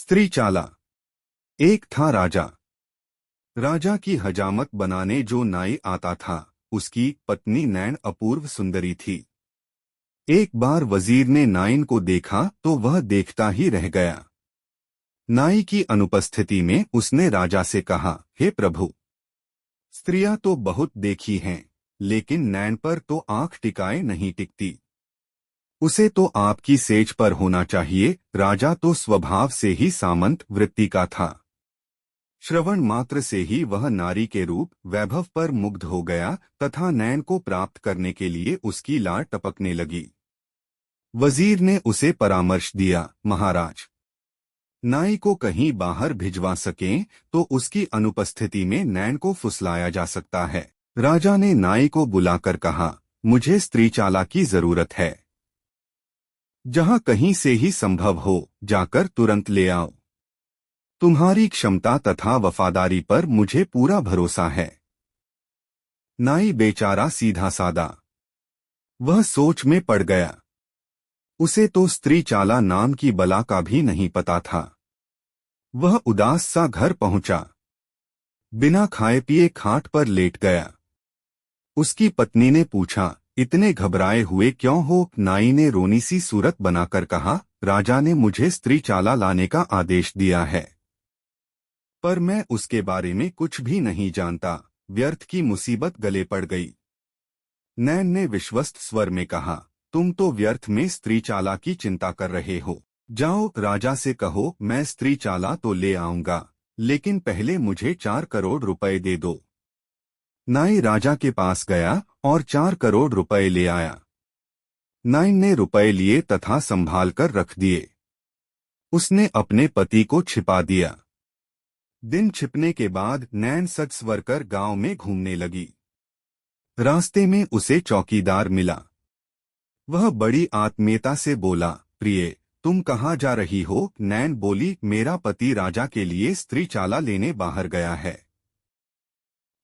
स्त्री चाला। एक था राजा। राजा की हजामत बनाने जो नाई आता था, उसकी पत्नी नैन अपूर्व सुंदरी थी। एक बार वजीर ने नाइन को देखा तो वह देखता ही रह गया। नाई की अनुपस्थिति में उसने राजा से कहा, हे प्रभु, स्त्रियां तो बहुत देखी हैं, लेकिन नैन पर तो आंख टिकाए नहीं टिकती। उसे तो आपकी सेज पर होना चाहिए। राजा तो स्वभाव से ही सामंत वृत्ति का था। श्रवण मात्र से ही वह नारी के रूप वैभव पर मुग्ध हो गया तथा नैन को प्राप्त करने के लिए उसकी लार टपकने लगी। वजीर ने उसे परामर्श दिया, महाराज, नाई को कहीं बाहर भिजवा सकें तो उसकी अनुपस्थिति में नैन को फुसलाया जा सकता है। राजा ने नाई को बुलाकर कहा, मुझे स्त्री चाला की जरूरत है। जहां कहीं से ही संभव हो जाकर तुरंत ले आओ। तुम्हारी क्षमता तथा वफादारी पर मुझे पूरा भरोसा है। नाई बेचारा सीधा सादा। वह सोच में पड़ गया। उसे तो स्त्री चाला नाम की बला का भी नहीं पता था। वह उदास सा घर पहुंचा। बिना खाए पिए खाट पर लेट गया। उसकी पत्नी ने पूछा, इतने घबराए हुए क्यों हो? नाई ने रोनी सी सूरत बनाकर कहा, राजा ने मुझे स्त्री चाला लाने का आदेश दिया है, पर मैं उसके बारे में कुछ भी नहीं जानता। व्यर्थ की मुसीबत गले पड़ गई। नैन ने विश्वस्त स्वर में कहा, तुम तो व्यर्थ में स्त्री चाला की चिंता कर रहे हो। जाओ राजा से कहो, मैं स्त्री चाला तो ले आऊंगा, लेकिन पहले मुझे 4 करोड़ रुपए दे दो। नाई राजा के पास गया और 4 करोड़ रुपए ले आया। नाइन ने रुपए लिए तथा संभाल कर रख दिए। उसने अपने पति को छिपा दिया। दिन छिपने के बाद नैन सज स्वर कर गांव में घूमने लगी। रास्ते में उसे चौकीदार मिला। वह बड़ी आत्मीयता से बोला, प्रिय, तुम कहाँ जा रही हो? नैन बोली, मेरा पति राजा के लिए स्त्री चाला लेने बाहर गया है।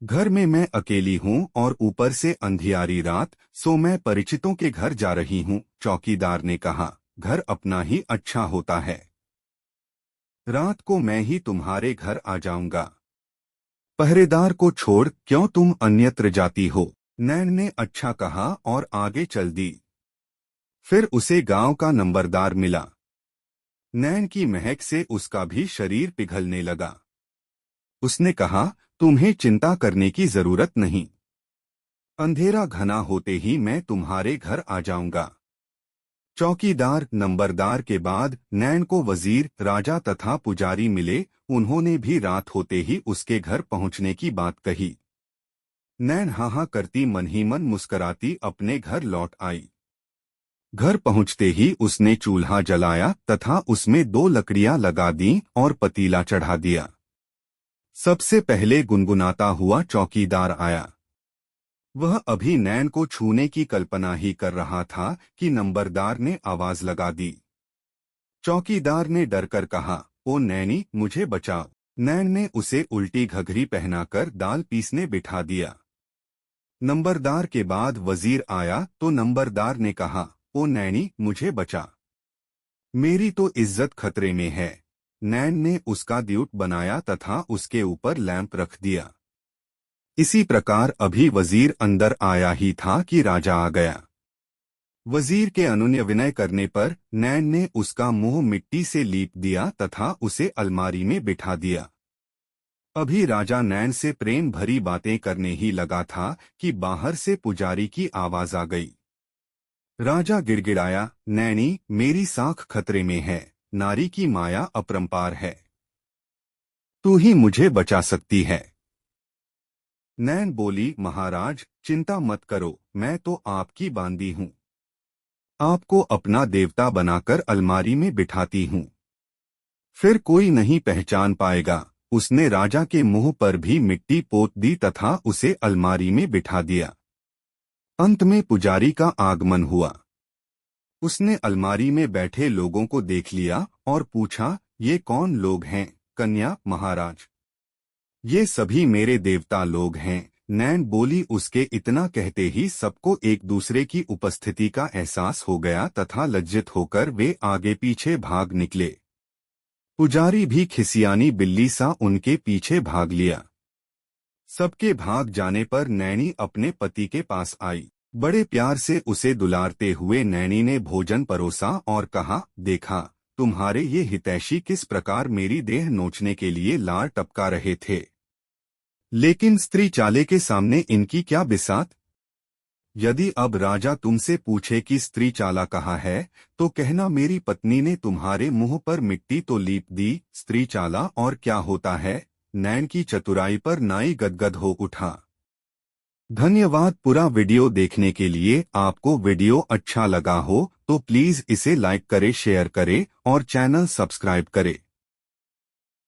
घर में मैं अकेली हूँ और ऊपर से अंधियारी रात, सो मैं परिचितों के घर जा रही हूँ। चौकीदार ने कहा, घर अपना ही अच्छा होता है। रात को मैं ही तुम्हारे घर आ जाऊंगा। पहरेदार को छोड़ क्यों तुम अन्यत्र जाती हो? नैन ने अच्छा कहा और आगे चल दी। फिर उसे गांव का नंबरदार मिला। नैन की महक से उसका भी शरीर पिघलने लगा। उसने कहा, तुम्हें चिंता करने की जरूरत नहीं। अंधेरा घना होते ही मैं तुम्हारे घर आ जाऊंगा। चौकीदार नंबरदार के बाद नैन को वजीर, राजा तथा पुजारी मिले। उन्होंने भी रात होते ही उसके घर पहुंचने की बात कही। नैन हाँ करती मन ही मन मुस्कराती अपने घर लौट आई। घर पहुंचते ही उसने चूल्हा जलाया तथा उसमें 2 लकड़ियां लगा दी और पतीला चढ़ा दिया। सबसे पहले गुनगुनाता हुआ चौकीदार आया। वह अभी नैन को छूने की कल्पना ही कर रहा था कि नंबरदार ने आवाज लगा दी। चौकीदार ने डरकर कहा, ओ नैनी, मुझे बचाओ। नैन ने उसे उल्टी घघरी पहनाकर दाल पीसने बिठा दिया। नंबरदार के बाद वजीर आया तो नंबरदार ने कहा, ओ नैनी, मुझे बचा, मेरी तो इज्जत खतरे में है। नैन ने उसका द्यूत बनाया तथा उसके ऊपर लैंप रख दिया। इसी प्रकार अभी वजीर अंदर आया ही था कि राजा आ गया। वजीर के अनुनय विनय करने पर नैन ने उसका मुंह मिट्टी से लीप दिया तथा उसे अलमारी में बिठा दिया। अभी राजा नैन से प्रेम भरी बातें करने ही लगा था कि बाहर से पुजारी की आवाज आ गई। राजा गिड़गिड़ाया, नैनी, मेरी साख खतरे में है। नारी की माया अपरंपार है। तू ही मुझे बचा सकती है। नैन बोली, महाराज, चिंता मत करो, मैं तो आपकी बांदी हूँ। आपको अपना देवता बनाकर अलमारी में बिठाती हूँ, फिर कोई नहीं पहचान पाएगा। उसने राजा के मुंह पर भी मिट्टी पोत दी तथा उसे अलमारी में बिठा दिया। अंत में पुजारी का आगमन हुआ। उसने अलमारी में बैठे लोगों को देख लिया और पूछा, ये कौन लोग हैं? कन्या, महाराज, ये सभी मेरे देवता लोग हैं। नैन बोली। उसके इतना कहते ही सबको एक दूसरे की उपस्थिति का एहसास हो गया तथा लज्जित होकर वे आगे पीछे भाग निकले। पुजारी भी खिसियानी बिल्ली सा उनके पीछे भाग लिया। सबके भाग जाने पर नैनी अपने पति के पास आई। बड़े प्यार से उसे दुलारते हुए नैनी ने भोजन परोसा और कहा, देखा तुम्हारे ये हितैषी किस प्रकार मेरी देह नोचने के लिए लार टपका रहे थे, लेकिन स्त्री चाले के सामने इनकी क्या बिसात। यदि अब राजा तुमसे पूछे कि स्त्री चाला कहाँ है, तो कहना मेरी पत्नी ने तुम्हारे मुंह पर मिट्टी तो लीप दी। स्त्री चाला और क्या होता है। नैन की चतुराई पर नाई गदगद हो उठा। धन्यवाद। पूरा वीडियो देखने के लिए। आपको वीडियो अच्छा लगा हो तो प्लीज इसे लाइक करे, शेयर करे और चैनल सब्सक्राइब करे।